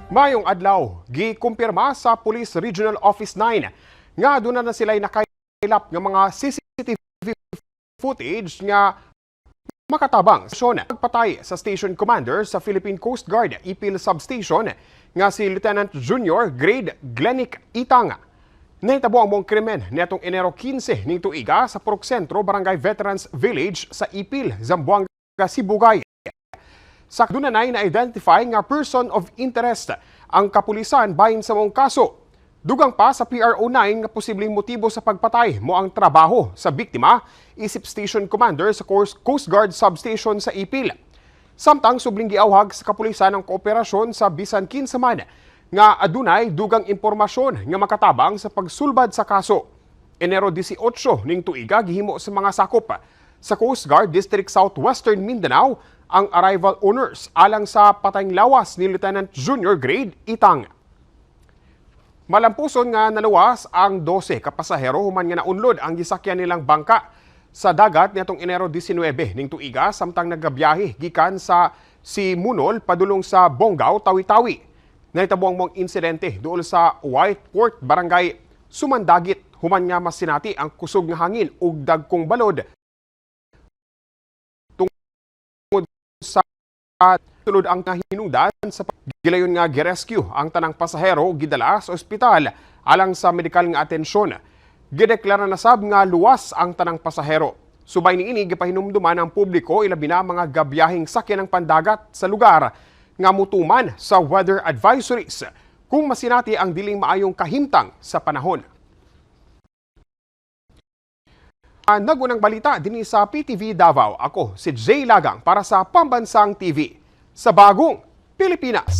Mayong adlaw, gikumpirma sa Police Regional Office 9 nga doon na sila'y nakailap ng mga CCTV footage nga makatabang sa pagpatay sa Station Commander sa Philippine Coast Guard Ipil Substation nga si Lieutenant Junior Grade Glenic Itang. Nahitabo ang mong krimen netong Enero 15 ning tuiga sa Purok Sentro, Barangay Veterans Village sa Ipil, Zamboanga, Sibugay. Sa dunanay na-identify nga person of interest ang kapulisan bahin sa mong kaso. Dugang pa sa PRO9 nga posibleng motibo sa pagpatay mo ang trabaho sa biktima, isip Station Commander sa Coast Guard Substation sa Ipil. Samtang subling giawhag sa kapulisan ang kooperasyon sa bisan kinsa man nga adunay dugang impormasyon nga makatabang sa pagsulbad sa kaso. Enero 18 ning tuiga gihimo sa mga sakop sa Coast Guard District Southwestern Mindanao ang arrival honors alang sa patayng lawas ni Lieutenant Junior Grade Itang. Malampuson nga naluwas ang 12 ka pasahero human nga naunlod ang gisakyan nilang bangka sa dagat nitong Enero 19 ning tuiga samtang nagabiyahe gikan sa Simunol padulong sa Bonggao, Tawi-Tawi. Nahitabo ang mong insidente dool sa Whiteport, Barangay Sumandagit human nga masinati ang kusog nga hangin ug dagkong balod sa tulod ang nahinudan sa gilayon nga girescue ang tanang pasahero gidala sa ospital alang sa medikal nga atensyon. Gideklara na sab nga luwas ang tanang pasahero. Subay niini gipahinumduman ang publiko ilabi na mga gabiyahing sakyan ng pandagat sa lugar nga mutuman sa weather advisories kung masinati ang diling maayong kahimtang sa panahon. Nagunang balita din sa PTV Davao. Ako si Jay Lagang para sa Pambansang TV sa Bagong Pilipinas.